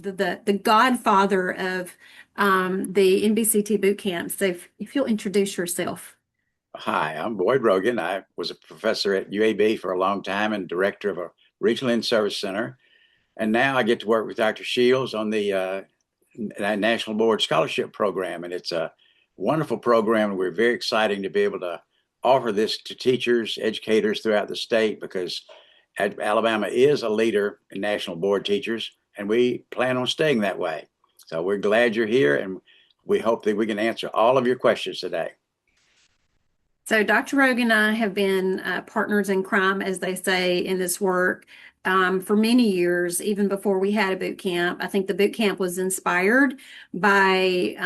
the godfather of the NBCT boot camp. So if you'll introduce yourself. Hi, I'm Boyd Rogan. I was a professor at UAB for a long time and director of a regional in-service center. And now I get to work with Dr. Shields on the National Board Scholarship Program. And it's a wonderful program. We're very excited to be able to offer this to teachers, educators throughout the state because Alabama is a leader in national board teachers, and we plan on staying that way. So we're glad you're here, and we hope that we can answer all of your questions today. So Dr. Rogan and I have been partners in crime, as they say, in this work for many years, even before we had a boot camp. I think the boot camp was inspired by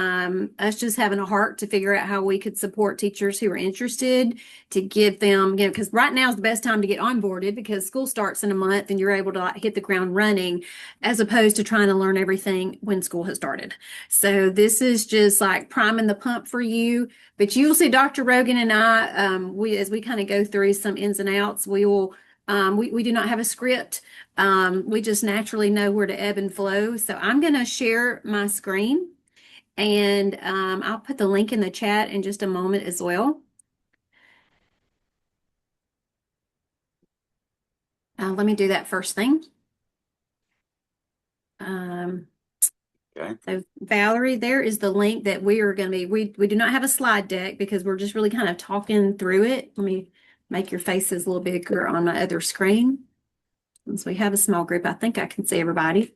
us just having a heart to figure out how we could support teachers who are interested to give them, because right now is the best time to get onboarded because school starts in a month and you're able to like hit the ground running as opposed to trying to learn everything when school has started. So this is just like priming the pump for you. But you'll see Dr. Rogan and I, as we kind of go through some ins and outs, we do not have a script. We just naturally know where to ebb and flow. So I'm going to share my screen and I'll put the link in the chat in just a moment as well. Let me do that first thing. Okay. So Valerie, there is the link that we are going to be, we do not have a slide deck because we're just really kind of talking through it. Let me make your faces a little bigger on my other screen. Since we have a small group, I think I can see everybody.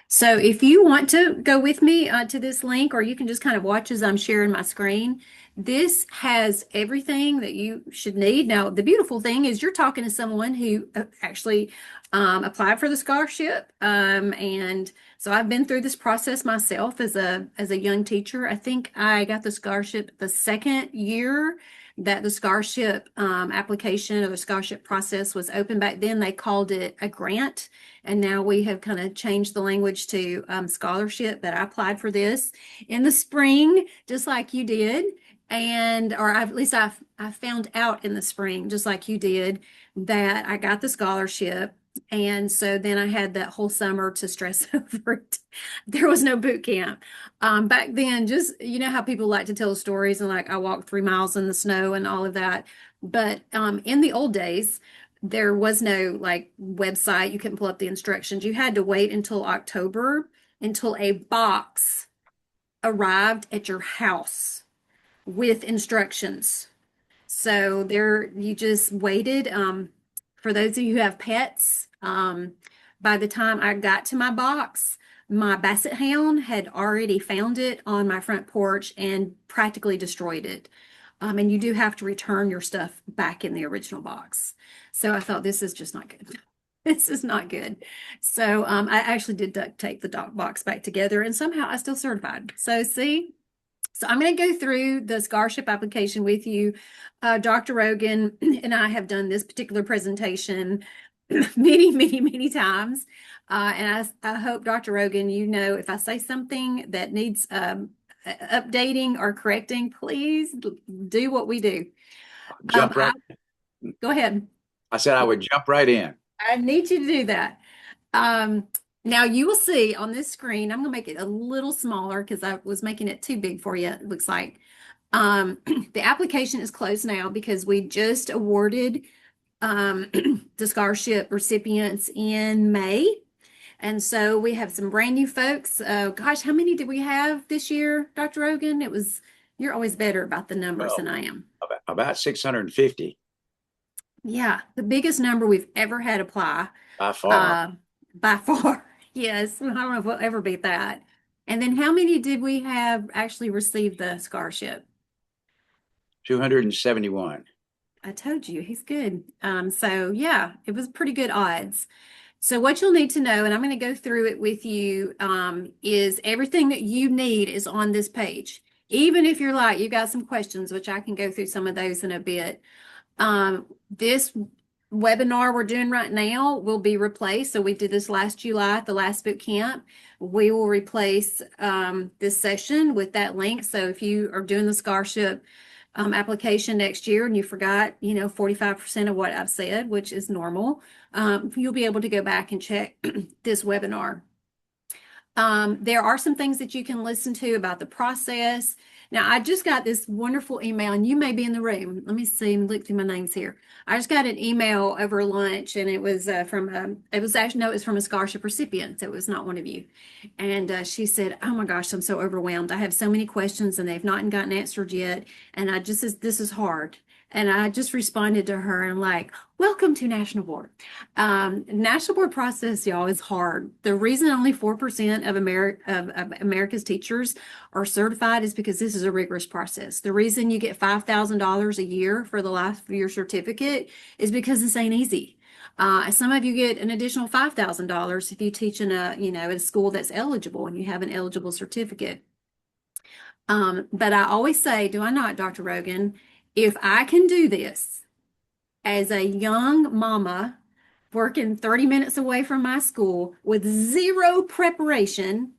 So if you want to go with me to this link, or you can just kind of watch as I'm sharing my screen, this has everything that you should need. Now, the beautiful thing is you're talking to someone who actually applied for the scholarship. And so I've been through this process myself as a young teacher. I think I got the scholarship the second year that the scholarship application or the scholarship process was open. Back then, they called it a grant. And now we have kind of changed the language to scholarship. But I applied for this in the spring, just like you did. At least I found out in the spring, just like you did, that I got the scholarship. And so then I had that whole summer to stress over it. There was no boot camp. Back then, just, you know how people like to tell stories and like I walked 3 miles in the snow and all of that. But in the old days, there was no like website. You couldn't pull up the instructions. You had to wait until October until a box arrived at your house with instructions. So there, you just waited. For those of you who have pets, by the time I got to my box, my basset hound had already found it on my front porch and practically destroyed it. And you do have to return your stuff back in the original box. So I thought this is just not good. This is not good. So I actually did duct tape the box back together and somehow I still certified. So see, so I'm going to go through the scholarship application with you. Dr. Rogan and I have done this particular presentation many times. And I hope, Dr. Rogan, you know, if I say something that needs updating or correcting, please do what we do. Jump right. Go ahead. I said I would jump right in. I need you to do that. Now you will see on this screen, I'm going to make it a little smaller because I was making it too big for you, it looks like. The application is closed now because we just awarded the scholarship recipients in May. And so we have some brand new folks. Gosh, how many did we have this year, Dr. Rogan? You're always better about the numbers Well, than I am. about 650 Yeah, the biggest number we've ever had apply. by far. Uh, by far. Yes, I don't know if we'll ever beat that. And then how many did we have actually receive the scholarship? 271. I told you he's good. So yeah, it was pretty good odds. So what you'll need to know, and I'm going to go through it with you, is everything that you need is on this page. Even if you're like, you got some questions, which I can go through some of those in a bit. This webinar we're doing right now will be replaced. So we did this last July at the last boot camp. We will replace this session with that link. So if you are doing the scholarship application next year and you forgot, 45% of what I've said, which is normal, you'll be able to go back and check this webinar. There are some things that you can listen to about the process. Now, I just got this wonderful email, and you may be in the room. Let me see, look through my names here. I just got an email over lunch, and it was no, it was from a scholarship recipient, so it was not one of you. And she said, "Oh my gosh, I'm so overwhelmed. I have so many questions, and they've not gotten answered yet, and this is hard." And I just responded to her and like, welcome to National Board. National Board process, y'all, is hard. The reason only 4% of America's teachers are certified is because this is a rigorous process. The reason you get $5,000 a year for the life of your certificate is because this ain't easy. Some of you get an additional $5,000 if you teach in a school that's eligible and you have an eligible certificate. But I always say, do I not, Dr. Rogan? If I can do this as a young mama working 30 minutes away from my school with zero preparation,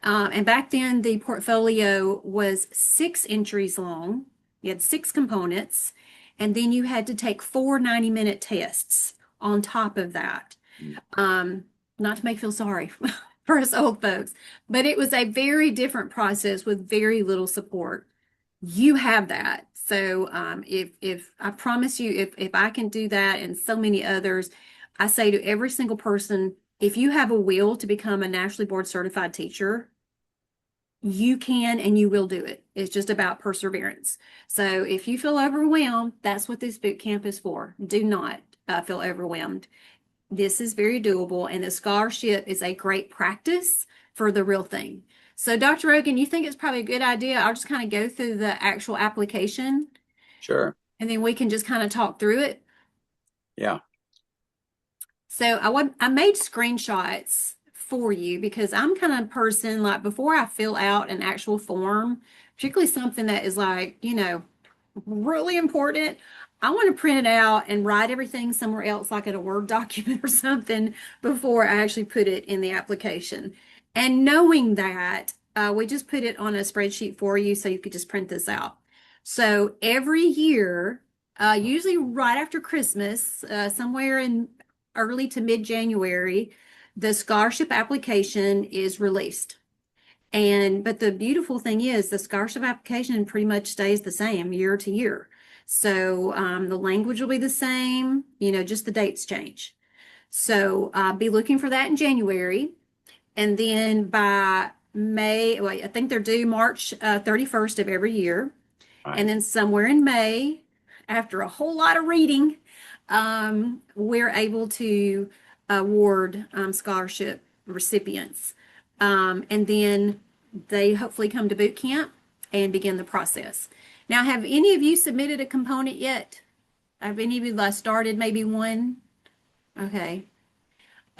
and back then the portfolio was 6 entries long, you had 6 components, and then you had to take 4 90-minute tests on top of that. Not to make you feel sorry for us old folks, but it was a very different process with very little support. You have that. So if I promise you, if I can do that and so many others, I say to every single person, if you have a will to become a nationally board certified teacher, you can and you will do it. It's just about perseverance. So if you feel overwhelmed, that's what this boot camp is for. Do not feel overwhelmed. This is very doable, and the scholarship is a great practice for the real thing. So, Dr. Rogan, you think it's probably a good idea? I'll just kind of go through the actual application. Sure. And then we can just kind of talk through it. Yeah. So I made screenshots for you because I'm kind of a person like before I fill out an actual form, particularly something that is like, really important. I want to print it out and write everything somewhere else, like in a Word document or something, before I actually put it in the application. And knowing that, we just put it on a spreadsheet for you so you could just print this out. So every year, usually right after Christmas, somewhere in early to mid-January, the scholarship application is released. But the beautiful thing is the scholarship application pretty much stays the same year to year. So the language will be the same, just the dates change. So be looking for that in January. And then by May, well, I think they're due March 31st of every year. Right. And then somewhere in May, after a whole lot of reading, we're able to award scholarship recipients. And then they hopefully come to boot camp and begin the process. Now, have any of you submitted a component yet? Have any of you started maybe one? Okay.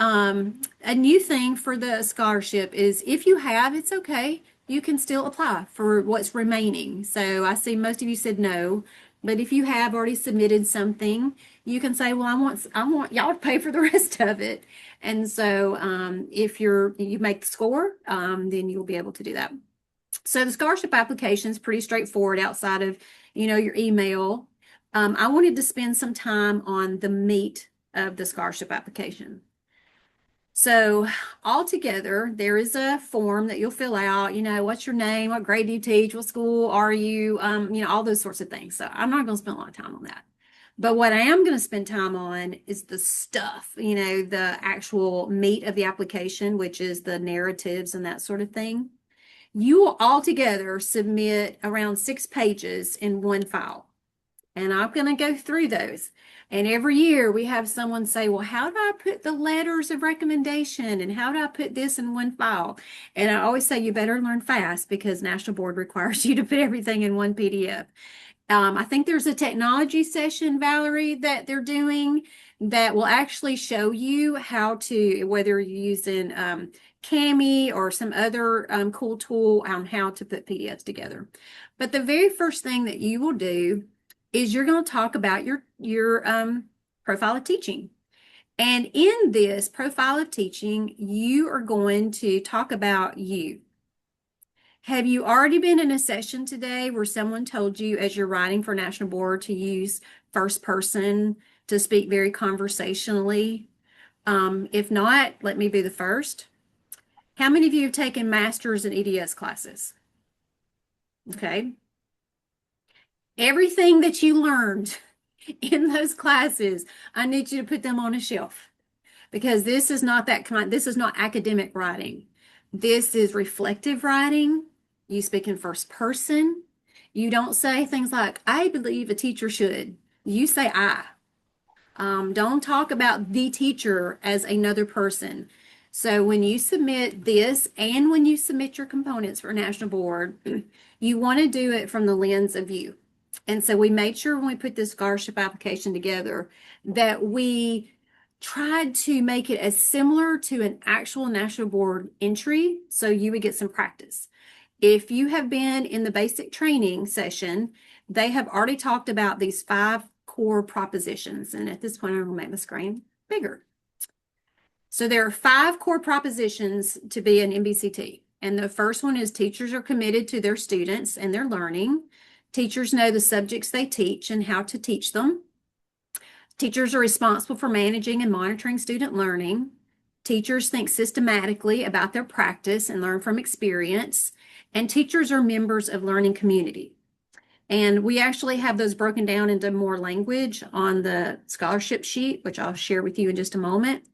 A new thing for the scholarship is if you have, it's okay. You can still apply for what's remaining. So I see most of you said no, but if you have already submitted something, you can say, well, I want y'all to pay for the rest of it. And so if you make the score, then you'll be able to do that. So the scholarship application is pretty straightforward outside of, your email. I wanted to spend some time on the meat of the scholarship application. So altogether, there is a form that you'll fill out, what's your name, what grade do you teach, what school are you, all those sorts of things. So I'm not going to spend a lot of time on that. But what I am going to spend time on is the stuff, the actual meat of the application, which is the narratives and that sort of thing. You will altogether submit around 6 pages in one file. And I'm going to go through those. And every year we have someone say, well, how do I put the letters of recommendation? And how do I put this in one file? And I always say you better learn fast because National Board requires you to put everything in one PDF. I think there's a technology session, Valerie, that they're doing that will actually show you how to, whether you're using Cami or some other cool tool on how to put PDFs together. But the very first thing that you will do is you're going to talk about your profile of teaching. And in this profile of teaching, you are going to talk about you. Have you already been in a session today where someone told you as you're writing for National Board to use first person to speak very conversationally? If not, let me be the first. How many of you have taken masters and EDS classes? Okay. Everything that you learned in those classes, I need you to put them on a shelf because this is not academic writing. This is reflective writing. You speak in first person. You don't say things like, I believe a teacher should. You say I. Don't talk about the teacher as another person. So when you submit this and when you submit your components for National Board, you want to do it from the lens of you. And so we made sure when we put this scholarship application together that we tried to make it as similar to an actual National Board entry so you would get some practice. If you have been in the basic training session, they have already talked about these 5 core propositions. And at this point, I'm going to make the screen bigger. So there are 5 core propositions to be an NBCT. And the first one is teachers are committed to their students and their learning. Teachers know the subjects they teach and how to teach them. Teachers are responsible for managing and monitoring student learning. Teachers think systematically about their practice and learn from experience. And teachers are members of learning community. And we actually have those broken down into more language on the scholarship sheet, which I'll share with you in just a moment.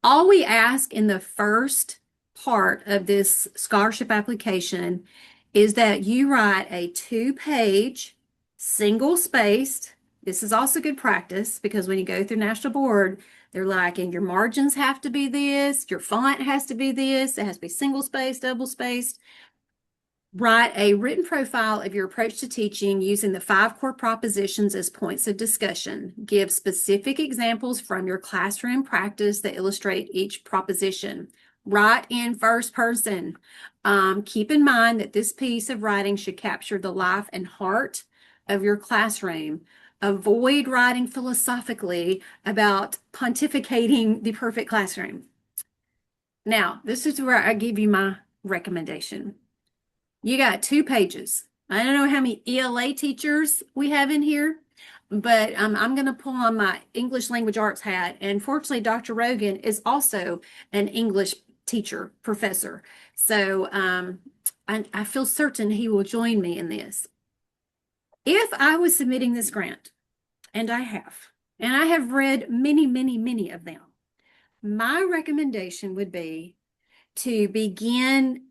All we ask in the first part of this scholarship application is that you write a 2-page, single-spaced. This is also good practice because when you go through National Board, they're like, and your margins have to be this, your font has to be this, it has to be single-spaced, double-spaced. Write a written profile of your approach to teaching using the 5 core propositions as points of discussion. Give specific examples from your classroom practice that illustrate each proposition. Write in first person. Keep in mind that this piece of writing should capture the life and heart of your classroom. Avoid writing philosophically about pontificating the perfect classroom. Now, this is where I give you my recommendation. You got 2 pages. I don't know how many ELA teachers we have in here, but I'm going to pull on my English language arts hat. And fortunately, Dr. Rogan is also an English teacher, professor. So I feel certain he will join me in this. If I was submitting this grant, and I have read many, many, many of them, my recommendation would be to begin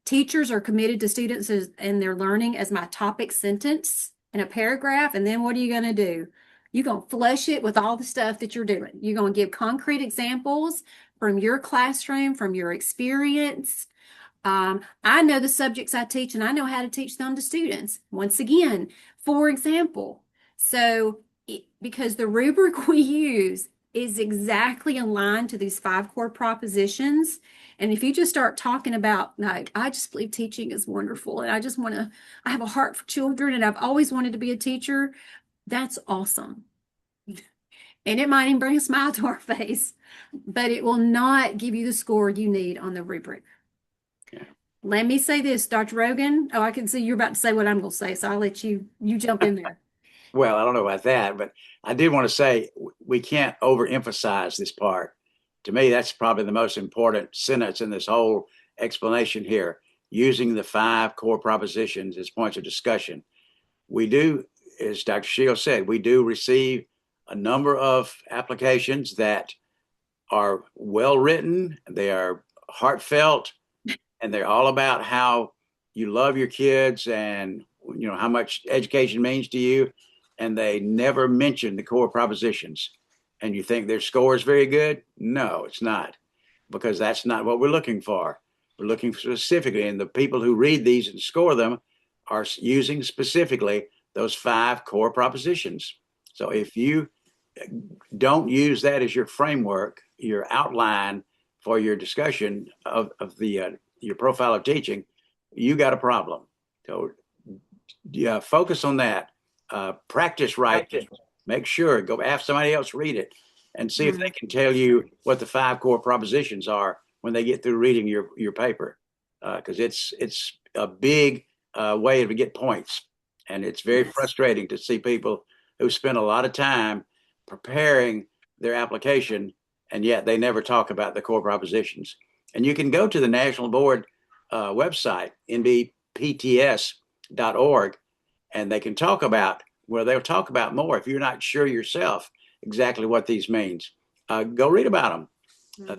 teachers are committed to students and their learning as my topic sentence in a paragraph. And then what are you going to do? You're going to flush it with all the stuff that you're doing. You're going to give concrete examples from your classroom, from your experience. I know the subjects I teach and I know how to teach them to students. Once again, for example, because the rubric we use is exactly aligned to these 5 core propositions. And if you just start talking about, like, I just believe teaching is wonderful and I have a heart for children and I've always wanted to be a teacher, that's awesome. And it might even bring a smile to our face, but it will not give you the score you need on the rubric. Yeah. Let me say this, Dr. Rogan. Oh, I can see you're about to say what I'm going to say, so I'll let you jump in there. Well, I don't know about that, but I did want to say we can't overemphasize this part. To me, that's probably the most important sentence in this whole explanation here, using the 5 core propositions as points of discussion. We do, as Dr. Shields said, we do receive a number of applications that are well written, they are heartfelt, and they're all about how you love your kids and how much education means to you. And they never mention the core propositions. And you think their score is very good? No, it's not, because that's not what we're looking for. We're looking specifically, and the people who read these and score them are using specifically those 5 core propositions. So if you don't use that as your framework, your outline for your discussion of your profile of teaching, you got a problem. So yeah, focus on that. Practice writing. Make sure, go have somebody else read it and see if they can tell you what the 5 core propositions are when they get through reading your paper. because it's a big way to get points, and it's very Yes. frustrating to see people who spend a lot of time preparing their application, and yet they never talk about the core propositions. And you can go to the National Board website, nbpts.org, and they can talk about, well, they'll talk about more if you're not sure yourself exactly what these means. Go read about them.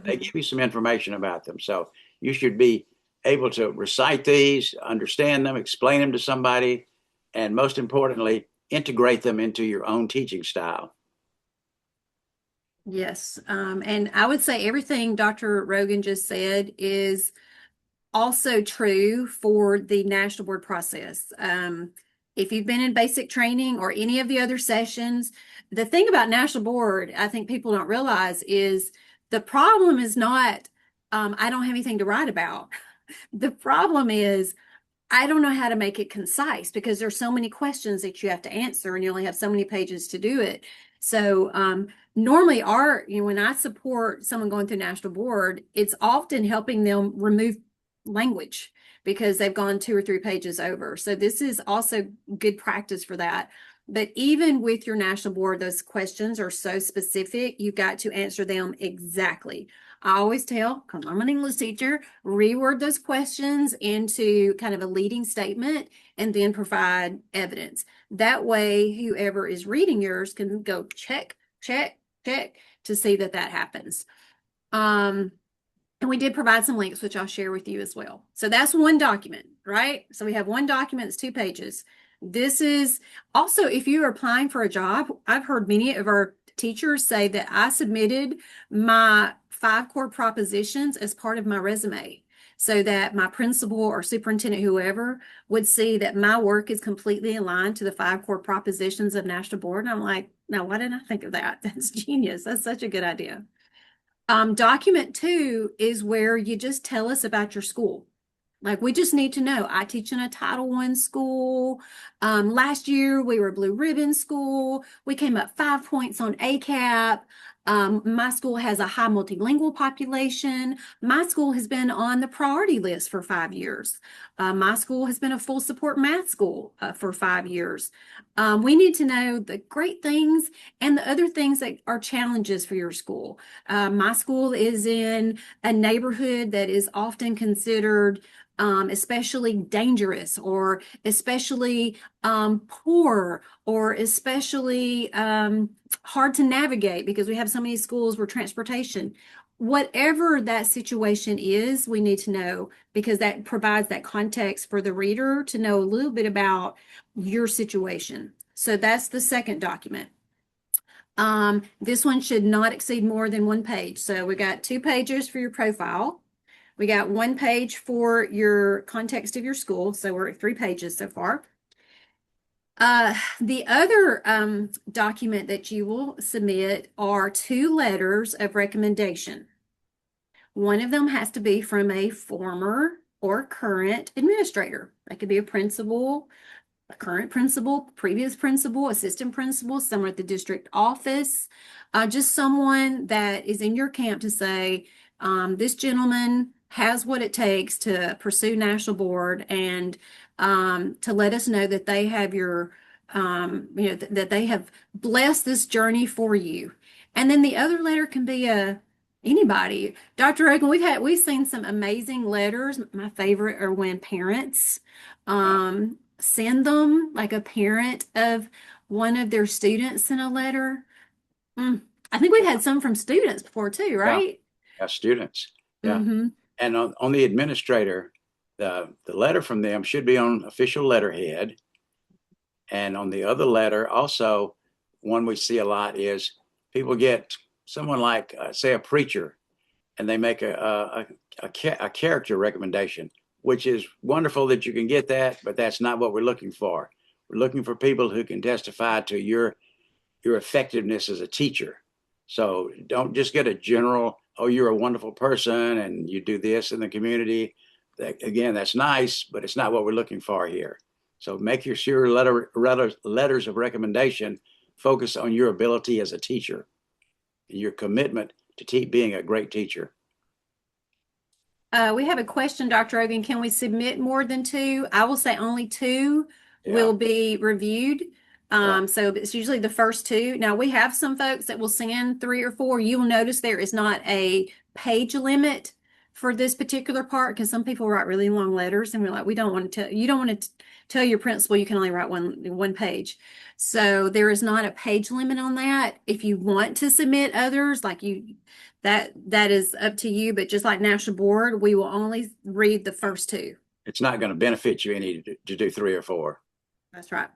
They Mhm. give you some information about them. So you should be able to recite these, understand them, explain them to somebody, and most importantly, integrate them into your own teaching style. Yes. And I would say everything Dr. Rogan just said is also true for the national board process. If you've been in basic training or any of the other sessions, the thing about national board, I think people don't realize is the problem is not, I don't have anything to write about. The problem is I don't know how to make it concise because there's so many questions that you have to answer and you only have so many pages to do it. So normally when I support someone going through national board, it's often helping them remove language because they've gone 2 or 3 pages over. So this is also good practice for that. But even with your national board, those questions are so specific, you've got to answer them exactly. I always tell, because I'm an English teacher, reword those questions into kind of a leading statement and then provide evidence. That way, whoever is reading yours can go check, check, check to see that that happens. Um, and we did provide some links, which I'll share with you as well. So that's one document, right? So we have one document, it's 2 pages. This is also, if you're applying for a job, I've heard many of our teachers say that I submitted my 5 core propositions as part of my resume so that my principal or superintendent, whoever, would see that my work is completely aligned to the 5 core propositions of National Board. And I'm like, now, why didn't I think of that? That's genius. That's such a good idea. Document 2 is where you just tell us about your school. Like we just need to know. I teach in a Title I school. Last year we were a Blue Ribbon school. We came up 5 points on ACAP. My school has a high multilingual population. My school has been on the priority list for 5 years. My school has been a full support math school for 5 years. We need to know the great things and the other things that are challenges for your school. My school is in a neighborhood that is often considered especially dangerous or especially poor or especially hard to navigate because we have so many schools where transportation. Whatever that situation is, we need to know because that provides that context for the reader to know a little bit about your situation. So that's the second document. This one should not exceed more than 1 page. So we got 2 pages for your profile. We got 1 page for your context of your school. So we're at 3 pages so far. The other document that you will submit are 2 letters of recommendation. One of them has to be from a former or current administrator. That could be a principal, a current principal, previous principal, assistant principal, someone at the district office, just someone that is in your camp to say, this gentleman has what it takes to pursue national board and to let us know that they have that they have blessed this journey for you. And then the other letter can be anybody. Dr. Ogan, we've seen some amazing letters. My favorite are when parents send them, like a parent of one of their students sent a letter. I think we've had some from students before too, Yeah, right? yeah, students. Yeah. Mm-hmm. And on the administrator, the letter from them should be on official letterhead. And on the other letter, also, one we see a lot is people get someone like, say, a preacher, and they make a character recommendation, which is wonderful that you can get that, but that's not what we're looking for. We're looking for people who can testify to your effectiveness as a teacher. So don't just get a general, oh, you're a wonderful person and you do this in the community. That, again, that's nice, but it's not what we're looking for here. So make your letters of recommendation focus on your ability as a teacher and your commitment to being a great teacher. We have a question, Dr. Ogan. Can we submit more than two? I will say only two Yeah, will be reviewed. right. So it's usually the first two. Now we have some folks that will send three or four. You will notice there is not a page limit for this particular part because some people write really long letters and we're like, we don't want to tell you don't want to tell your principal you can only write one page. So there is not a page limit on that. If you want to submit others, like you that is up to you, but just like National Board, we will only read the first two. It's not going to benefit you any to do three or four. That's right.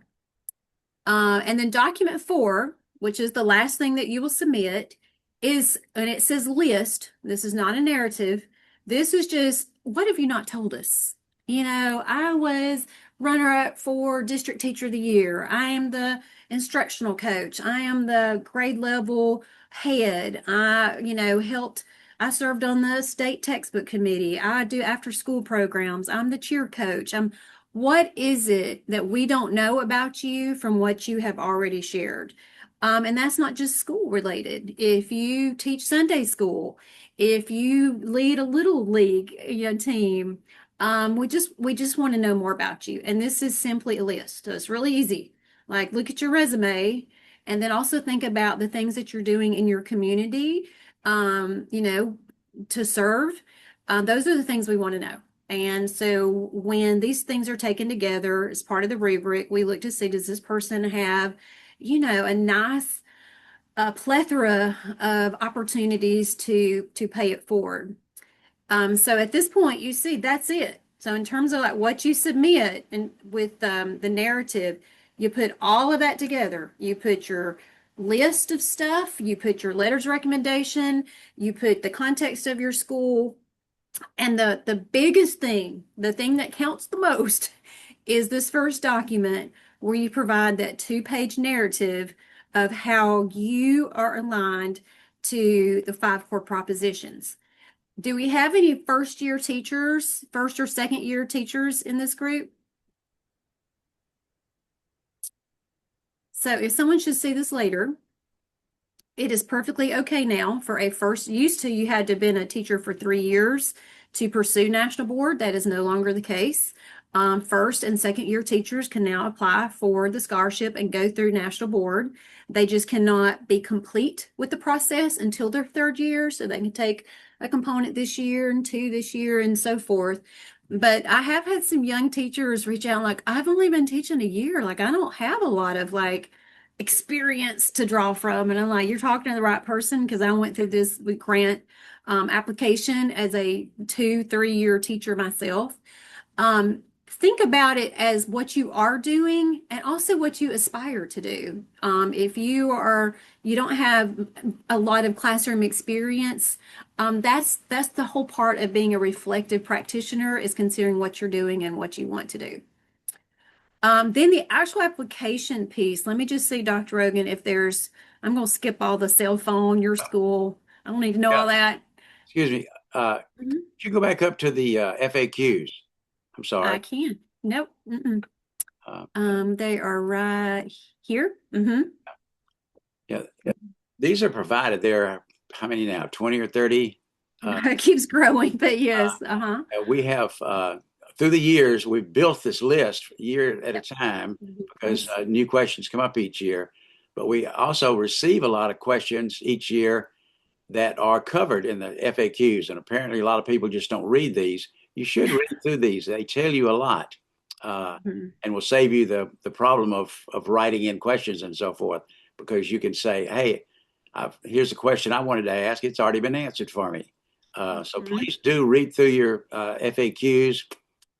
And then document four, which is the last thing that you will submit, is, and it says list. This is not a narrative. This is just, what have you not told us? I was runner up for District Teacher of the Year. I am the instructional coach. I am the grade level head. I served on the state textbook committee. I do after school programs. I'm the cheer coach. What is it that we don't know about you from what you have already shared? And that's not just school related. If you teach Sunday school, if you lead a little league, team, we just want to know more about you. And this is simply a list. So it's really easy. Like look at your resume and then also think about the things that you're doing in your community, um, you know, to serve. Those are the things we want to know. And so when these things are taken together as part of the rubric, we look to see, does this person have, a nice plethora of opportunities to pay it forward. So at this point, you see that's it. So in terms of like what you submit and with the narrative, you put all of that together. You put your list of stuff, you put your letters of recommendation, you put the context of your school, and the biggest thing, the thing that counts the most, is this first document where you provide that two-page narrative of how you are aligned to the five core propositions. Do we have any first year teachers, first or second year teachers in this group? So if someone should see this later, it is perfectly okay now for a first, used to you had to have been a teacher for 3 years to pursue national board. That is no longer the case. First and second year teachers can now apply for the scholarship and go through national board. They just cannot be complete with the process until their third year. So they can take a component this year and two this year and so forth. But I have had some young teachers reach out like, I've only been teaching a year. Like, I don't have a lot of like experience to draw from. And I'm like, you're talking to the right person because I went through this with grant application as a 2, 3 year teacher myself. Think about it as what you are doing and also what you aspire to do. If you don't have a lot of classroom experience, that's the whole part of being a reflective practitioner is considering what you're doing and what you want to do. Then the actual application piece, let me just see, Dr. Rogan, if I'm going to skip all the cell phone, your school. I don't need to know Yeah, all that. excuse me. Mhm. Could you go back up to the FAQs? I'm I sorry. can. Nope. Mm-mm. Uh, They are right here. Hmm. yeah, these are provided. There are how many now? 20 or 30? Uh, It keeps growing, but yes. Uh-huh. we have through the years we've built this list year at a Yep. time because Yes. new questions come up each year. But we also receive a lot of questions each year that are covered in the FAQs. And apparently, a lot of people just don't read these. You should read through these. They tell you a lot Mhm. and will save you the problem of writing in questions and so forth because you can say, hey, here's a question I wanted to ask. It's already been answered for me. So Mhm. please do read through your FAQs.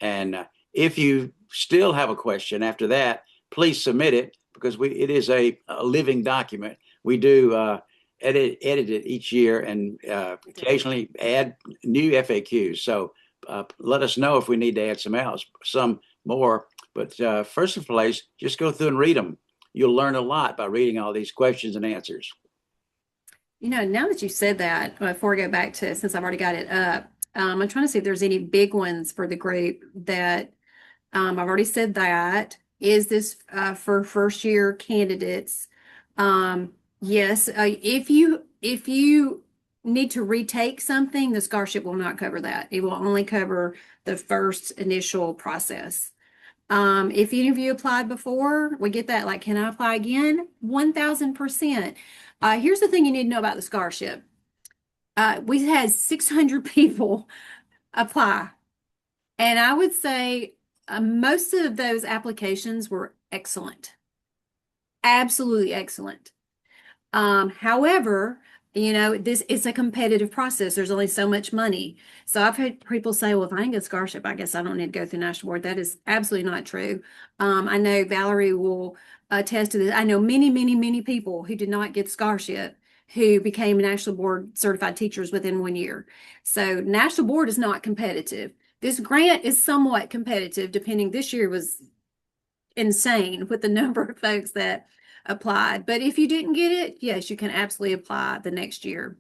And if you still have a question after that, please submit it because it is a living document. We do edit it each year and occasionally add new FAQs. So let us know if we need to add some more. But first of all, just go through and read them. You'll learn a lot by reading all these questions and answers. Now that you said that, before I go back to, since I've already got it up, I'm trying to see if there's any big ones for the group that I've already said that. Is this for first year candidates? Yes. If you need to retake something, the scholarship will not cover that. It will only cover the first initial process. If any of you applied before, we get that, like, can I apply again? 1000%. Here's the thing you need to know about the scholarship. We had 600 people apply, and I would say most of those applications were excellent, absolutely excellent. However, this is a competitive process. There's only so much money. So I've heard people say, well, if I can get a scholarship, I guess I don't need to go through national board. That is absolutely not true. I know Valerie will attest to this. I know many, many, many people who did not get scholarship who became national board certified teachers within 1 year. So national board is not competitive. This grant is somewhat competitive, depending. This year was insane with the number of folks that applied. But if you didn't get it, yes, you can absolutely apply the next year.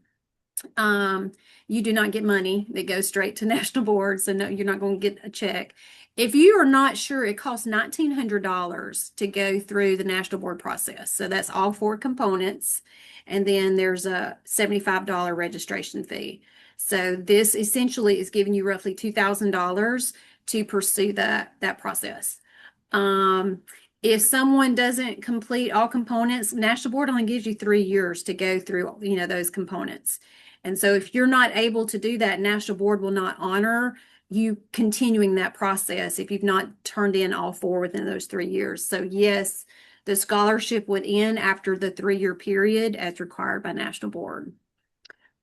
You do not get money that goes straight to national board, so no, you're not going to get a check. If you are not sure, it costs $1,900 to go through the national board process. So that's all four components. And then there's a $75 registration fee. So this essentially is giving you roughly $2,000 to pursue that process. If someone doesn't complete all components, National Board only gives you 3 years to go through, those components. And so if you're not able to do that, National Board will not honor you continuing that process if you've not turned in all four within those 3 years. So yes, the scholarship would end after the 3-year period as required by National Board.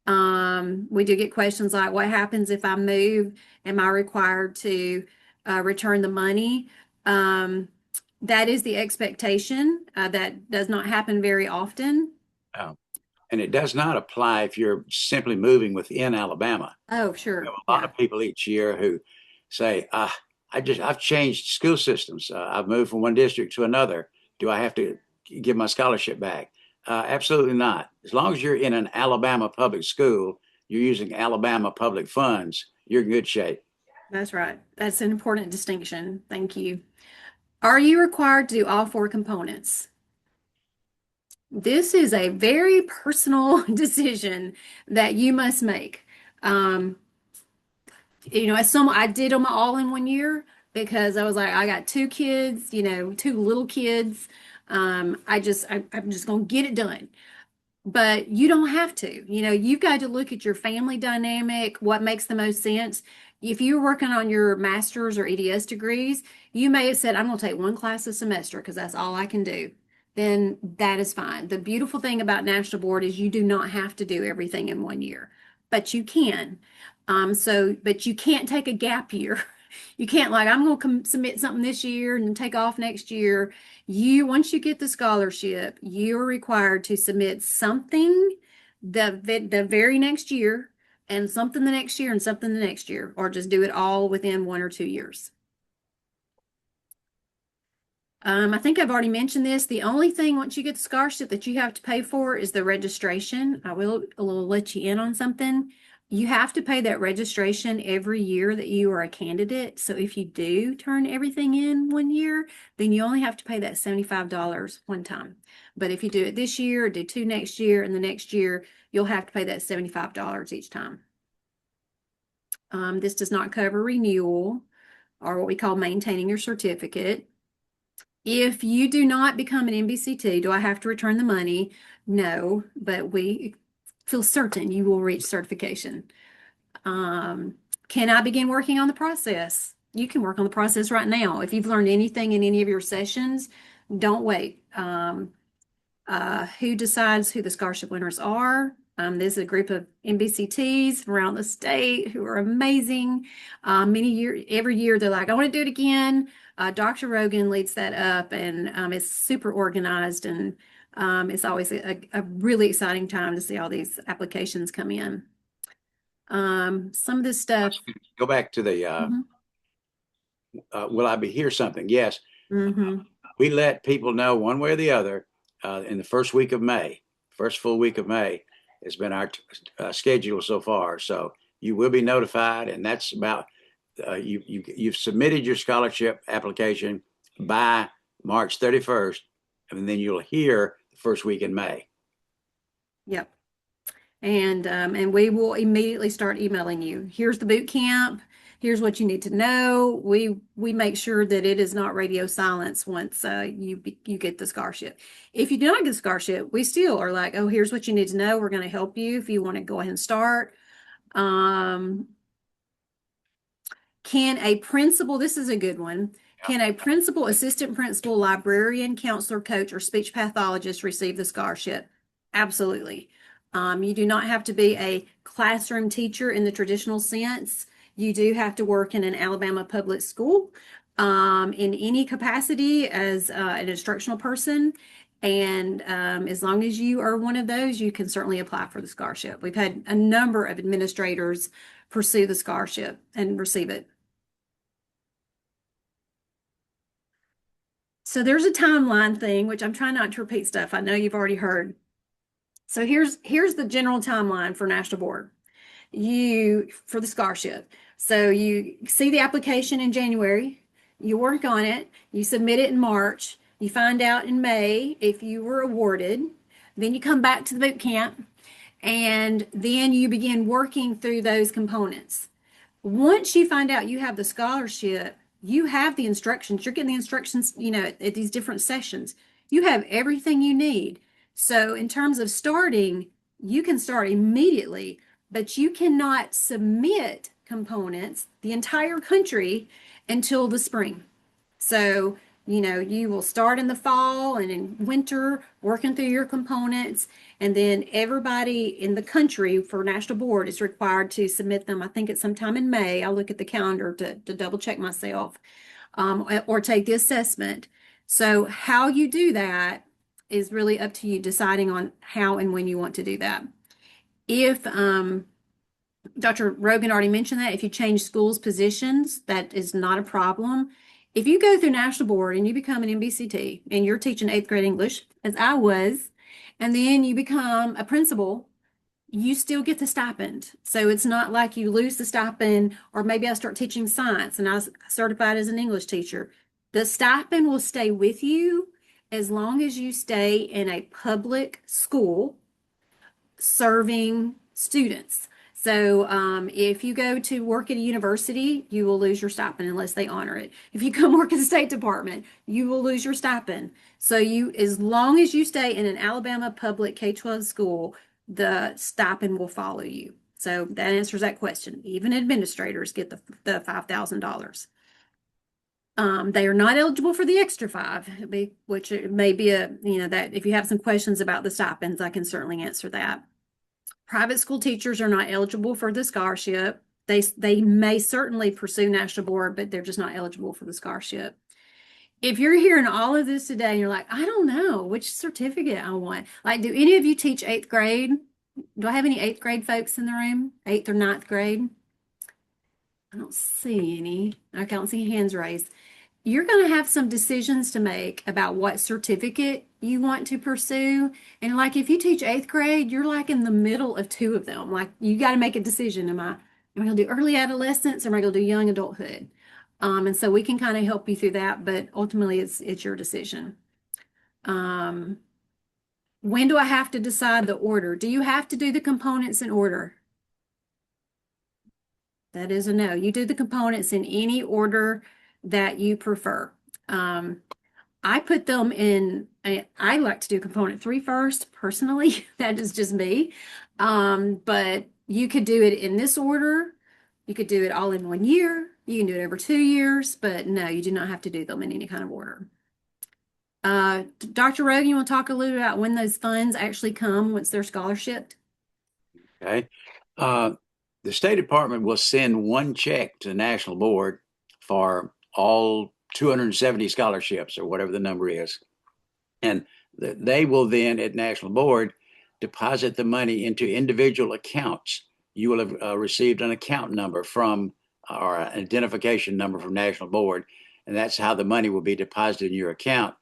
We do get questions like, what happens if I move? Am I required to return the money? That is the expectation. That does not happen very often. Oh, and it does not apply if you're simply moving within Alabama. Oh, We sure. have a lot Yeah. of people each year who say, I've changed school systems. I've moved from one district to another. Do I have to give my scholarship back? Absolutely not. As long as you're in an Alabama public school, you're using Alabama public funds, you're in good shape. That's right. That's an important distinction. Thank you. Are you required to do all four components? This is a very personal decision that you must make. As someone, I did them all in 1 year because I was like, I got two kids, two little kids. I'm just gonna get it done. But you don't have to. You've got to look at your family dynamic, what makes the most sense. If you're working on your master's or EDS degrees, you may have said, I'm going to take one class a semester because that's all I can do. Then that is fine. The beautiful thing about National Board is you do not have to do everything in 1 year, but you can. But you can't take a gap year. You can't, like, I'm going to submit something this year and then take off next year. Once you get the scholarship, you're required to submit something the very next year, and something the next year, and something the next year, or just do it all within 1 or 2 years. I think I've already mentioned this. The only thing once you get the scholarship that you have to pay for is the registration. I will let you in on something. You have to pay that registration every year that you are a candidate. So if you do turn everything in 1 year, then you only have to pay that $75 one time. But if you do it this year, do two next year, and the next year, you'll have to pay that $75 each time. This does not cover renewal or what we call maintaining your certificate. If you do not become an NBCT, do I have to return the money? No, but we feel certain you will reach certification. Can I begin working on the process? You can work on the process right now. If you've learned anything in any of your sessions, don't wait. Who decides who the scholarship winners are? There's a group of NBCTs around the state who are amazing. Every year they're like, I want to do it again. Dr. Rogan leads that up, and it's super organized, and it's always a really exciting time to see all these applications come in. Some of this stuff. Go back to the Mhm. will I be here something? Yes. Mhm. We let people know one way or the other in the first week of May. First full week of May has been our schedule so far. So you will be notified, and that's about you've submitted your scholarship application by March 31st, and then you'll hear the first week in May. Yep. and we will immediately start emailing you. Here's the boot camp. Here's what you need to know. We make sure that it is not radio silence once you get the scholarship. If you do not get the scholarship, we still are like, oh, here's what you need to know. We're going to help you if you want to go ahead and start. Um, can a principal, this is a good one, can a principal, assistant principal, librarian, counselor, coach, or speech pathologist receive the scholarship? Absolutely. You do not have to be a classroom teacher in the traditional sense. You do have to work in an Alabama public school in any capacity as an instructional person. And as long as you are one of those, you can certainly apply for the scholarship. We've had a number of administrators pursue the scholarship and receive it. So there's a timeline thing, which I'm trying not to repeat stuff I know you've already heard. So here's the general timeline for National Board. You for the scholarship. So you see the application in January, you work on it, you submit it in March, you find out in May if you were awarded, then you come back to the boot camp, and then you begin working through those components. Once you find out you have the scholarship, you have the instructions. You're getting the instructions, at these different sessions. You have everything you need. So, in terms of starting, you can start immediately, but you cannot submit components, the entire country, until the spring. So, you will start in the fall and in winter working through your components, and then everybody in the country for National Board is required to submit them. I think it's sometime in May. I'll look at the calendar to double check myself, or take the assessment. So, how you do that is really up to you, deciding on how and when you want to do that. If Dr. Rogan already mentioned that if you change schools positions, that is not a problem. If you go through National Board and you become an NBCT and you're teaching 8th grade English, as I was, and then you become a principal, you still get the stipend. So it's not like you lose the stipend, or maybe I start teaching science and I was certified as an English teacher. The stipend will stay with you as long as you stay in a public school serving students. So if you go to work at a university, you will lose your stipend unless they honor it. If you come work at the State Department, you will lose your stipend. So as long as you stay in an Alabama public K-12 school, the stipend will follow you. So that answers that question. Even administrators get the $5,000. They are not eligible for the extra five, which may be that if you have some questions about the stipends, I can certainly answer that. Private school teachers are not eligible for the scholarship. They may certainly pursue National Board, but they're just not eligible for the scholarship. If you're hearing all of this today and you're like, I don't know which certificate I want. Like, do any of you teach 8th grade? Do I have any 8th grade folks in the room? 8th or 9th grade? I don't see any. I don't see hands raised. You're going to have some decisions to make about what certificate you want to pursue. And like if you teach 8th grade, you're like in the middle of two of them. Like you got to make a decision. Am I going to do early adolescence, or am I going to do young adulthood? And so we can kind of help you through that, but ultimately it's your decision. When do I have to decide the order? Do you have to do the components in order? That is a no. You do the components in any order that you prefer. I put them in, I like to do component 3 first, personally. That is just me. But you could do it in this order. You could do it all in 1 year. You can do it over 2 years, but no, you do not have to do them in any kind of order. Dr. Rogan, you want to talk a little about when those funds actually come once they're scholarshiped? Okay. The State Department will send one check to the National Board for all 270 scholarships, or whatever the number is. And they will then, at National Board, deposit the money into individual accounts. You will have received an account number or an identification number from National Board, and that's how the money will be deposited in your account.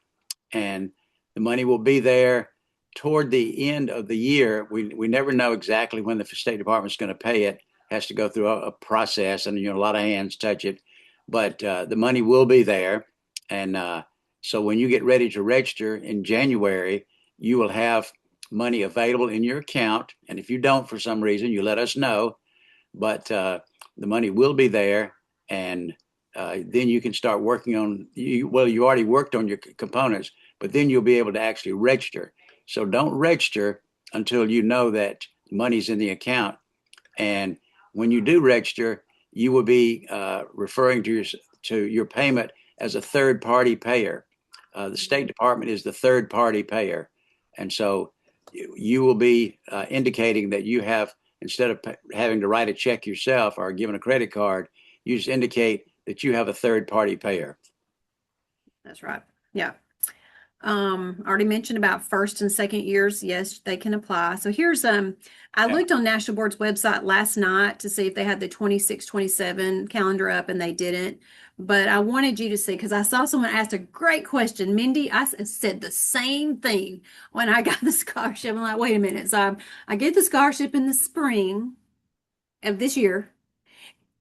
And the money will be there toward the end of the year. We never know exactly when the State Department is going to pay it. It has to go through a process, and a lot of hands touch it. But the money will be there, and so when you get ready to register in January, you will have money available in your account. And if you don't, for some reason, you let us know. But the money will be there, and then you can start working on you. Well, you already worked on your components, but then you'll be able to actually register. So don't register until you know that money's in the account. And when you do register, you will be referring to your payment as a third party payer. The State Department is the third party payer. And so you will be indicating that you have, instead of having to write a check yourself or given a credit card, you just indicate that you have a third party payer. That's right. Yeah. Already mentioned about first and second years. Yes, they can apply. So here's I Yeah. looked on National Board's website last night to see if they had the 26, 27 calendar up, and they didn't. But I wanted you to see, because I saw someone asked a great question. Mindy, I said the same thing when I got the scholarship. I'm like, wait a minute. So I get the scholarship in the spring of this year.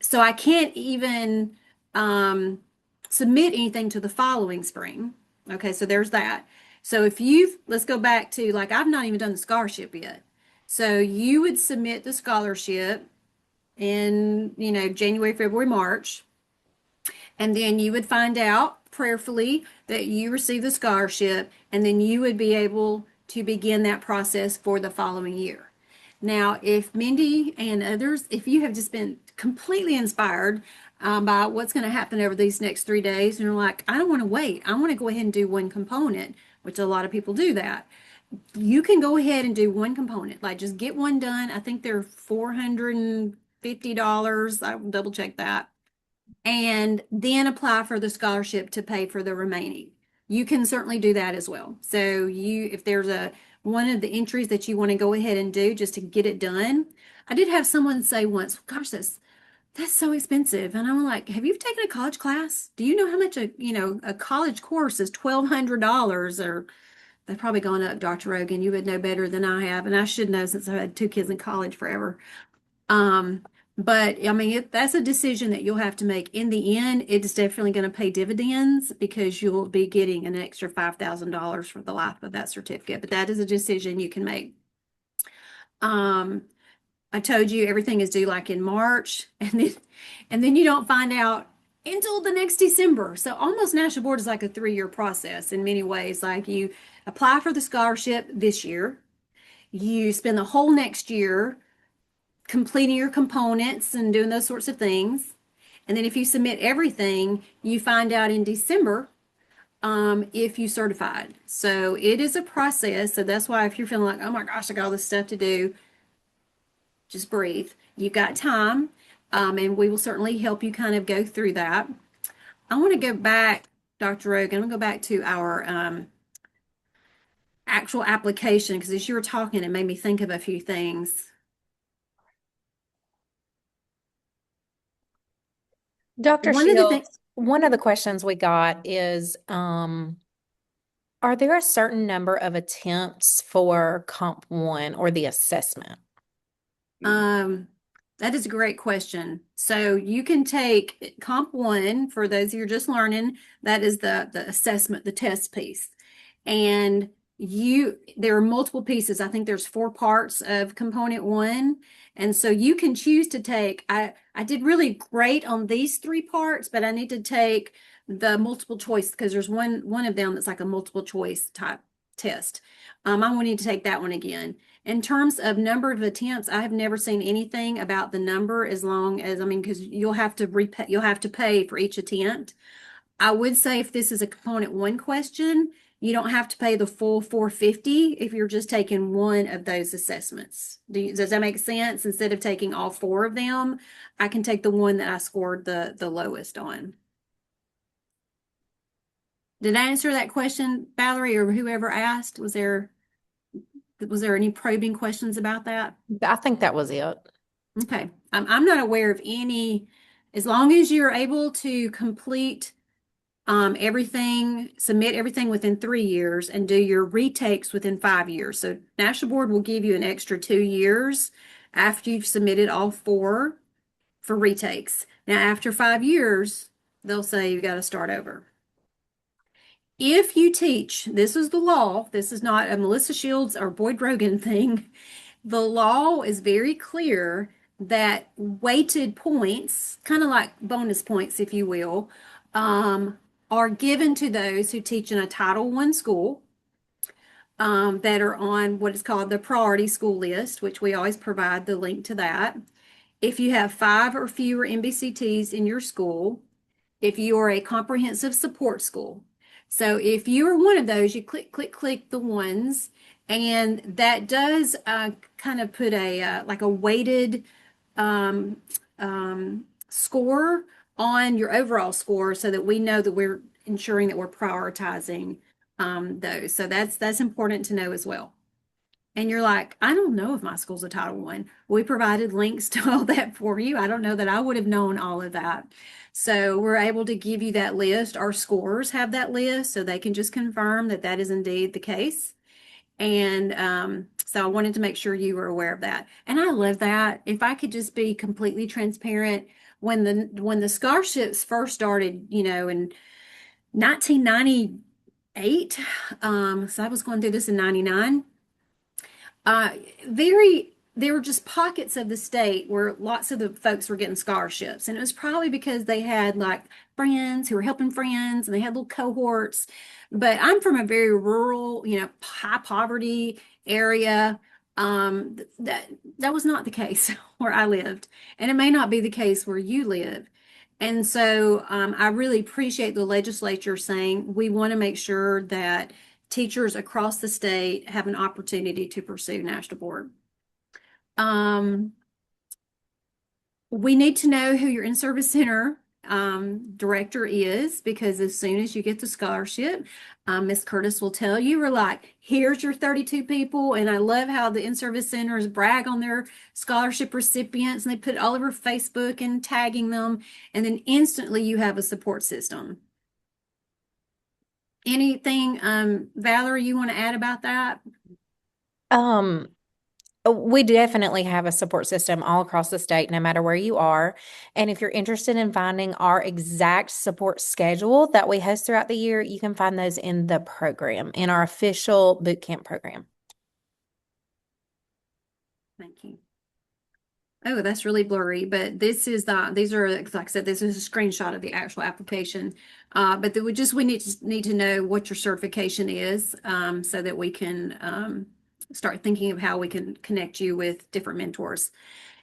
So I can't even um, submit anything to the following spring. Okay, so there's that. So if you've, let's go back to, like, I've not even done the scholarship yet. So you would submit the scholarship in, January, February, March, and then you would find out prayerfully that you received the scholarship, and then you would be able to begin that process for the following year. Now, if Mindy and others, if you have just been completely inspired by what's going to happen over these next 3 days, and you're like, I don't want to wait, I want to go ahead and do one component, which a lot of people do that. You can go ahead and do one component, like just get one done. I think they're $450. I will double check that, and then apply for the scholarship to pay for the remaining. You can certainly do that as well. So if there's one of the entries that you want to go ahead and do just to get it done. I did have someone say once, gosh, that's so expensive. And I'm like, have you taken a college class? Do you know how much a college course is? $1,200, or they've probably gone up, Dr. Rogan. You would know better than I have. And I should know since I've had two kids in college forever. Um, but I mean, that's a decision that you'll have to make. In the end, it's definitely going to pay dividends because you'll be getting an extra $5,000 for the life of that certificate. But that is a decision you can make. Um, I told you everything is due like in March, and then you don't find out until the next December. So almost National Board is like a 3-year process in many ways. Like you apply for the scholarship this year, you spend the whole next year completing your components and doing those sorts of things. And then if you submit everything, you find out in December if you certified. So it is a process. So that's why if you're feeling like, oh my gosh, I got all this stuff to do, just breathe. You've got time, and we will certainly help you kind of go through that. I want to go back, Dr. Rogan, I'm going to go back to our actual application because as you were talking, it made me think of a few things. Dr. One of the things, Shields, one of the questions we got is, are there a certain number of attempts for Comp 1 or the assessment? Um, that is a great question. So you can take Comp 1 for those of you just learning, that is the assessment, the test piece. And there are multiple pieces. I think there's 4 parts of component 1. And so you can choose to take, I did really great on these 3 parts, but I need to take the multiple choice because there's one of them that's like a multiple choice type test. I will need to take that one again. In terms of number of attempts, I have never seen anything about the number as long as, I mean, because you'll have to pay for each attempt. I would say if this is a component 1 question, you don't have to pay the full 450 if you're just taking one of those assessments. Does that make sense? Instead of taking all 4 of them, I can take the one that I scored the lowest on. Did I answer that question, Valerie, or whoever asked? Was there any probing questions about that? I think that was it. Okay. I'm not aware of any, as long as you're able to complete everything, submit everything within 3 years and do your retakes within 5 years. So National Board will give you an extra 2 years after you've submitted all 4 for retakes. Now, after 5 years, they'll say you got to start over. If you teach, this is the law, this is not a Melissa Shields or Boyd Rogan thing. The law is very clear that weighted points, kind of like bonus points, if you will, are given to those who teach in a Title I school, that are on what is called the priority school list, which we always provide the link to that. If you have 5 or fewer NBCTs in your school, if you are a comprehensive support school. So if you are one of those, you click the ones, and that does kind of put a like a weighted um, score on your overall score, so that we know that we're ensuring that we're prioritizing those. So that's important to know as well. And you're like, I don't know if my school's a Title One. We provided links to all that for you. I don't know that I would have known all of that. So we're able to give you that list. Our scores have that list, so they can just confirm that that is indeed the case. And so I wanted to make sure you were aware of that. And I love that. If I could just be completely transparent, when the scholarships first started, in 1998, so I was going through this in 99. Uh, there were just pockets of the state where lots of the folks were getting scholarships. And it was probably because they had like friends who were helping friends, and they had little cohorts. But I'm from a very rural, high poverty area. That was not the case where I lived. And it may not be the case where you live. And so I really appreciate the legislature saying we want to make sure that teachers across the state have an opportunity to pursue national board. We need to know who your in-service center director is, because as soon as you get the scholarship, Miss Curtis will tell you, we're like, here's your 32 people. And I love how the in-service centers brag on their scholarship recipients, and they put it all over Facebook and tagging them. And then instantly you have a support system. Anything, Valerie, you want to add about that? Um, we definitely have a support system all across the state, no matter where you are. And if you're interested in finding our exact support schedule that we host throughout the year, you can find those in the program, in our official boot camp program. Thank you. Oh, that's really blurry, but these are, like I said, this is a screenshot of the actual application. But we need to know what your certification is, so that we can start thinking of how we can connect you with different mentors.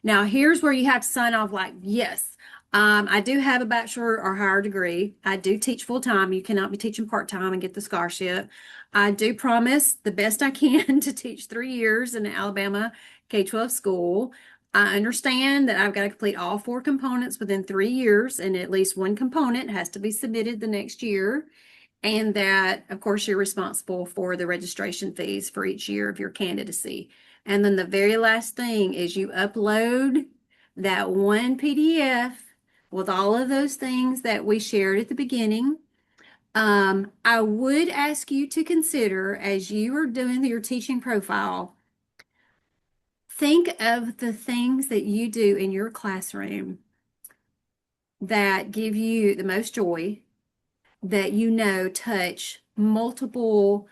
Now, here's where you have to sign off like, yes, I do have a bachelor or higher degree. I do teach full time. You cannot be teaching part time and get the scholarship. I do promise the best I can to teach 3 years in an Alabama K-12 school. I understand that I've got to complete all 4 components within 3 years, and at least one component has to be submitted the next year. And that, of course, you're responsible for the registration fees for each year of your candidacy. And then the very last thing is you upload that one PDF with all of those things that we shared at the beginning. I would ask you to consider, as you are doing your teaching profile, think of the things that you do in your classroom that give you the most joy, that touch multiple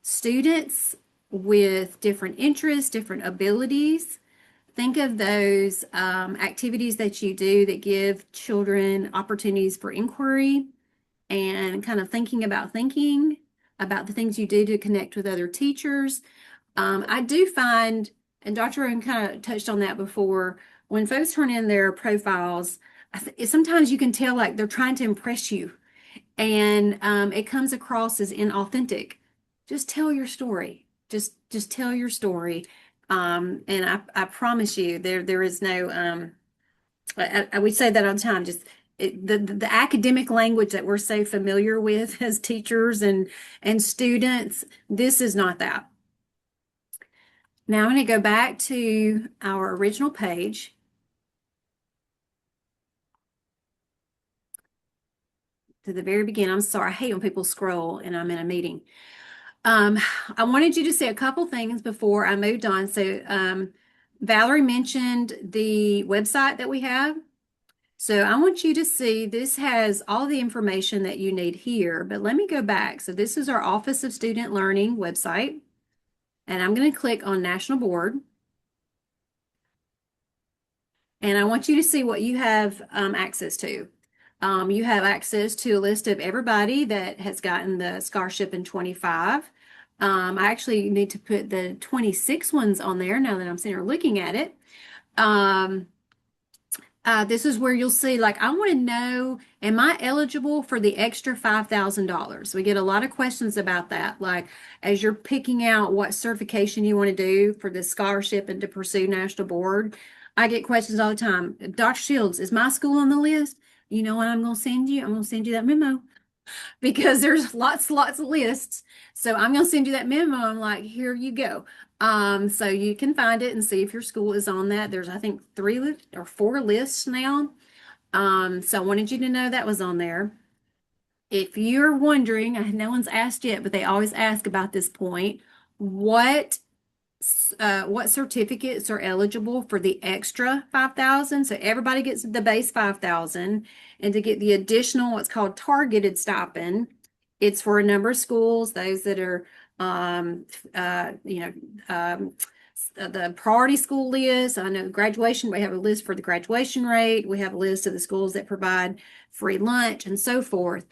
students with different interests, different abilities. Think of those activities that you do that give children opportunities for inquiry, and kind of thinking about the things you do to connect with other teachers. I do find, and Dr. Rowan kind of touched on that before, when folks turn in their profiles, sometimes you can tell like they're trying to impress you, and it comes across as inauthentic. Just tell your story. Just tell your story. And I promise you, there is no. We say that all the time. Just the academic language that we're so familiar with as teachers and students. This is not that. Now I'm going to go back to our original page. To the very beginning. I'm sorry. I hate when people scroll and I'm in a meeting. I wanted you to say a couple things before I moved on. So Valerie mentioned the website that we have. So I want you to see this has all the information that you need here, but let me go back. So this is our Office of Student Learning website, and I'm going to click on National Board. And I want you to see what you have access to. You have access to a list of everybody that has gotten the scholarship in 25. I actually need to put the 26 ones on there now that I'm sitting here looking at it. Um, this is where you'll see, like, I want to know, am I eligible for the extra $5,000? We get a lot of questions about that. Like, as you're picking out what certification you want to do for the scholarship and to pursue National Board, I get questions all the time. Dr. Shields, is my school on the list? You know what I'm going to send you? I'm going to send you that memo because there's lots of lists. So I'm going to send you that memo. I'm like, here you go. So you can find it and see if your school is on that. There's, I think, 3 or 4 lists now. So I wanted you to know that was on there. If you're wondering, no one's asked yet, but they always ask about this point, what what certificates are eligible for the extra 5,000. So everybody gets the base 5,000, and to get the additional what's called targeted stipend, it's for a number of schools, those that are um, uh, you know the priority school list. I know graduation, we have a list for the graduation rate. We have a list of the schools that provide free lunch and so forth.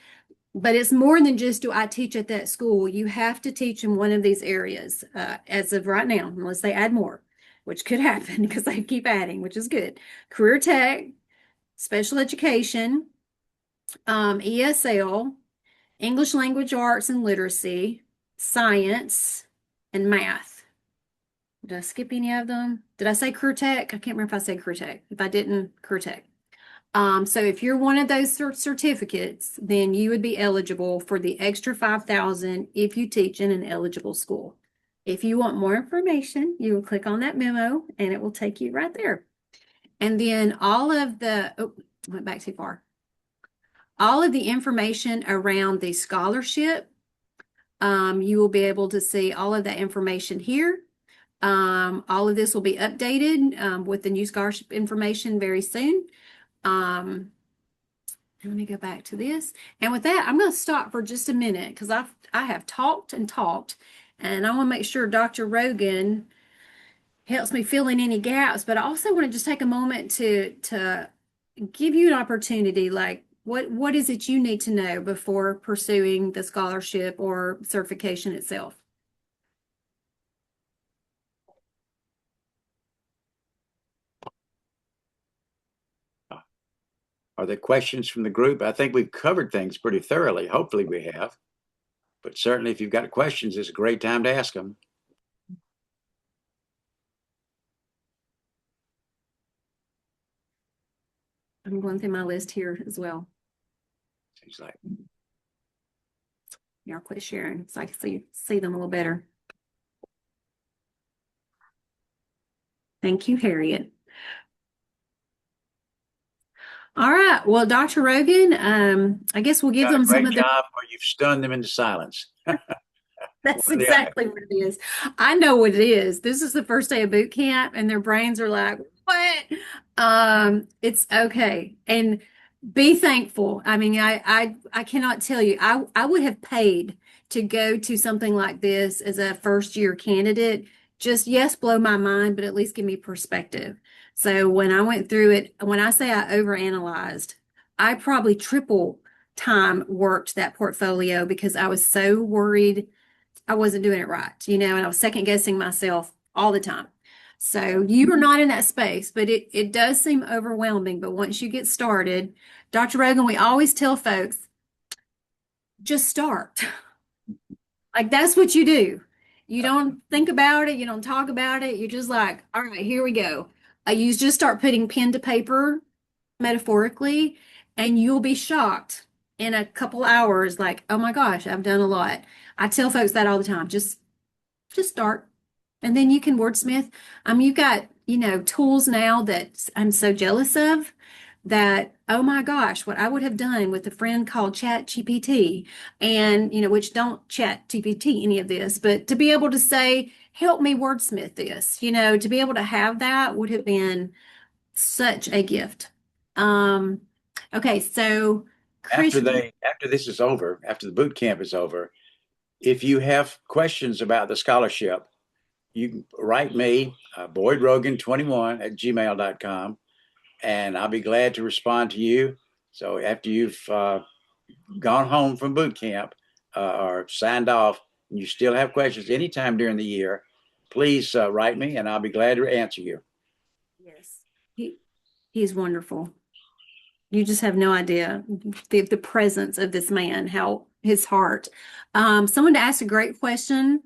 But it's more than just, do I teach at that school? You have to teach in one of these areas as of right now, unless they add more, which could happen because they keep adding, which is good. Career tech, special education, ESL, English language arts and literacy, science, and math. Did I skip any of them? Did I say career tech? I can't remember if I said career tech. If I didn't, career tech. So if you're one of those certificates, then you would be eligible for the extra 5,000 if you teach in an eligible school. If you want more information, you will click on that memo and it will take you right there. And then all of the, oh, went back too far. All of the information around the scholarship, you will be able to see all of that information here. All of this will be updated with the new scholarship information very soon. Let me go back to this. And with that, I'm going to stop for just a minute because I have talked and talked, and I want to make sure Dr. Rogan helps me fill in any gaps. But I also want to just take a moment to give you an opportunity, like what is it you need to know before pursuing the scholarship or certification itself? Are there questions from the group? I think we've covered things pretty thoroughly. Hopefully we have. But certainly if you've got questions, it's a great time to ask them. I'm going through my list here as well. Seems like Y'all quit sharing so I can see them a little better. Thank you, Harriet. All right. Well, Dr. Rogan, I guess we'll give got a them some great of the. job, or you've stunned them into silence. That's One or the other. exactly what it is. I know what it is. This is the first day of boot camp, and their brains are like, what? It's okay. And be thankful. I mean, I cannot tell you, I would have paid to go to something like this as a first year candidate. Just yes, blow my mind, but at least give me perspective. So when I went through it, when I say I overanalyzed, I probably triple time worked that portfolio because I was so worried I wasn't doing it right, and I was second guessing myself all the time. So you are not in that space, but it does seem overwhelming. But once you get started, Dr. Rogan, we always tell folks, just start. Like that's what you do. You don't think about it, you don't talk about it. You're just like, all right, here we go. You just start putting pen to paper, metaphorically, and you'll be shocked in a couple hours, like, oh my gosh, I've done a lot. I tell folks that all the time. Just start. And then you can wordsmith. You've got, tools now that I'm so jealous of that, oh my gosh, what I would have done with a friend called Chat GPT and, which don't Chat GPT any of this, but to be able to say, help me wordsmith this, to be able to have that would have been such a gift. Um, okay, so Christian, After this is over, after the boot camp is over, if you have questions about the scholarship, you can write me, boydrogan21 at gmail.com, and I'll be glad to respond to you. So after you've gone home from boot camp or signed off, and you still have questions anytime during the year, please write me, and I'll be glad to answer you. yes, he he's wonderful. You just have no idea the presence of this man, how his heart. Someone asked a great question.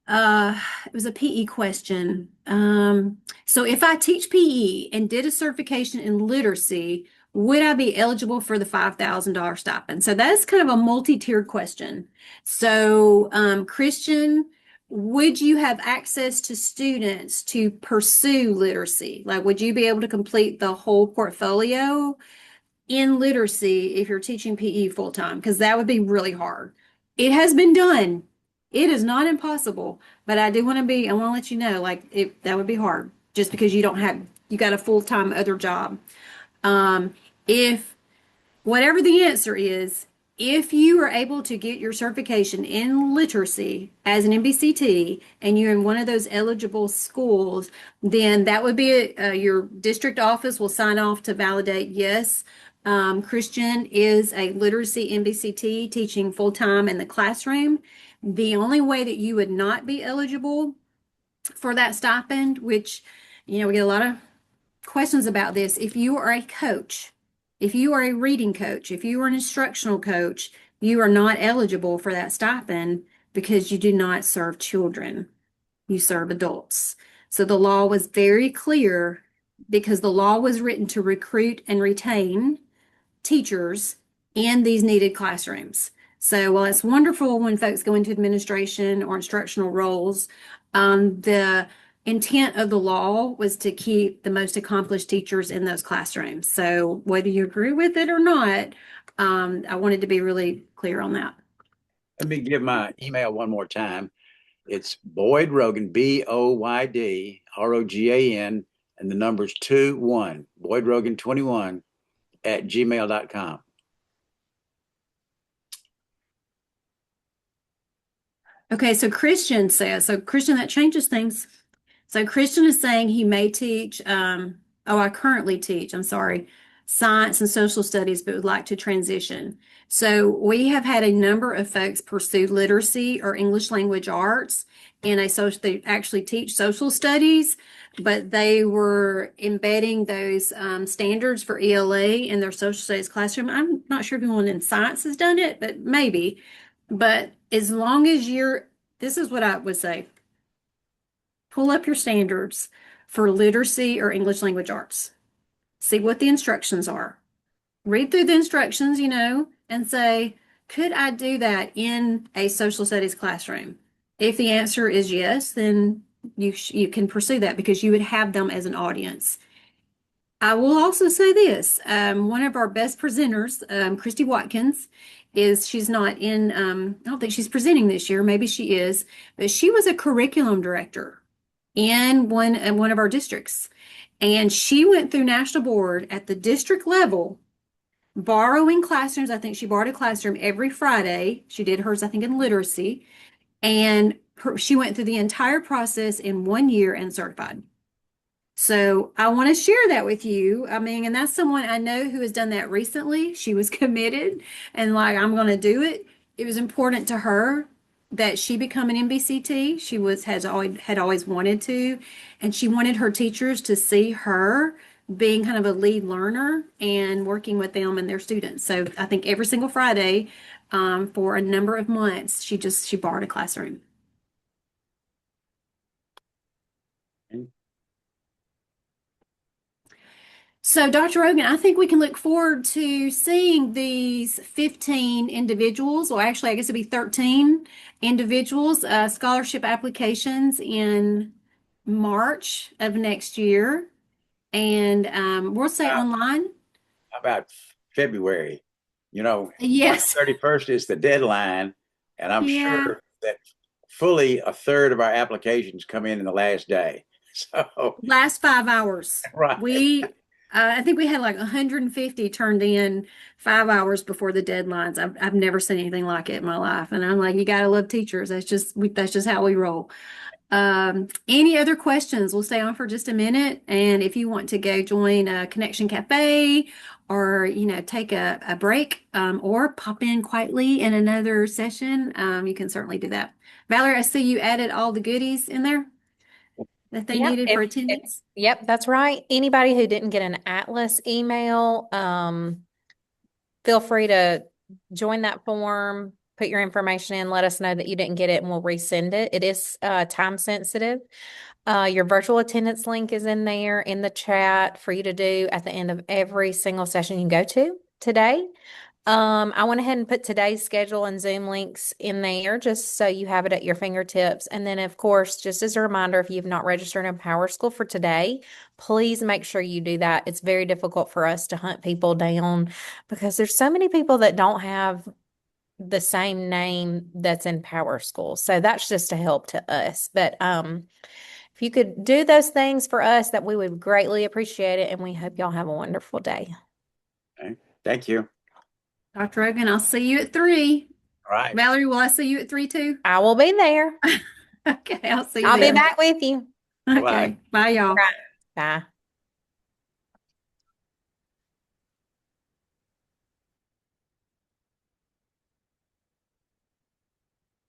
It was a PE question. So if I teach PE and did a certification in literacy, would I be eligible for the $5,000 stipend? So that's kind of a multi-tiered question. So, Christian, would you have access to students to pursue literacy? Like, would you be able to complete the whole portfolio in literacy if you're teaching PE full time? Because that would be really hard. It has been done. It is not impossible, but I want to let you know, like that would be hard just because you got a full-time other job. If whatever the answer is, if you are able to get your certification in literacy as an NBCT and you're in one of those eligible schools, then that would be your district office will sign off to validate, yes, Christian is a literacy NBCT teaching full time in the classroom. The only way that you would not be eligible for that stipend, which, we get a lot of questions about this. If you are a coach, if you are a reading coach, if you are an instructional coach, you are not eligible for that stipend because you do not serve children. You serve adults. So the law was very clear because the law was written to recruit and retain teachers in these needed classrooms. So while it's wonderful when folks go into administration or instructional roles, the intent of the law was to keep the most accomplished teachers in those classrooms. So whether you agree with it or not, I wanted to be really clear on that. Let me give my email one more time. It's Boyd Rogan, BoydRogan, and the number's 21, boydrogan21 at gmail.com. Okay, so Christian says, so Christian, that changes things. So Christian is saying he may teach, I currently teach, I'm sorry, science and social studies, but would like to transition. So we have had a number of folks pursue literacy or English language arts they actually teach social studies, but they were embedding those standards for ELA in their social studies classroom. I'm not sure if anyone in science has done it, but maybe. But as long as this is what I would say. Pull up your standards for literacy or English language arts. See what the instructions are. Read through the instructions, and say, could I do that in a social studies classroom? If the answer is yes, then you can pursue that because you would have them as an audience. I will also say this, one of our best presenters, Christy Watkins, she's not in, I don't think she's presenting this year, maybe she is, but she was a curriculum director in one of our districts. And she went through national board at the district level, borrowing classrooms. I think she borrowed a classroom every Friday. She did hers, I think, in literacy. And she went through the entire process in 1 year and certified. So I want to share that with you. I mean, and that's someone I know who has done that recently. She was committed and like, I'm going to do it. It was important to her that she become an NBCT. Had always wanted to, and she wanted her teachers to see her being kind of a lead learner and working with them and their students. So I think every single Friday, for a number of months, she borrowed a classroom. So, Dr. Rogan, I think we can look forward to seeing these 15 individuals, or actually, I guess it'd be 13 individuals, scholarship applications in March of next year. And we'll say online. How about February? March Yes. 31st is the deadline, and I'm Yeah. sure that fully a third of our applications come in the last day. So, Last 5 hours. right. We I think we had like 150 turned in 5 hours before the deadlines. I've never seen anything like it in my life, and I'm like, you gotta love teachers. That's just how we roll. Any other questions? We'll stay on for just a minute, and if you want to go join a Connection Cafe, or take a break, or pop in quietly in another session, you can certainly do that. Valerie, I see you added all the goodies in there that they Yep, needed for attendance. yep, that's right. Anybody who didn't get an Atlas email, feel free to join that form, put your information in, let us know that you didn't get it, and we'll resend it. It is time sensitive. Your virtual attendance link is in there in the chat for you to do at the end of every single session you go to today. I went ahead and put today's schedule and Zoom links in there just so you have it at your fingertips. And then, of course, just as a reminder, if you've not registered in Power School for today, please make sure you do that. It's very difficult for us to hunt people down because there's so many people that don't have the same name that's in Power School. So that's just a help to us. But if you could do those things for us, that we would greatly appreciate it. And we hope y'all have a wonderful day. Okay. Thank you. Dr. Rogan, I'll see you at 3. All right. Valerie, will I see you at 3 too? I will be there. Okay, I'll see you I'll be then. back with you. Bye. Okay, bye y'all. Right. Bye.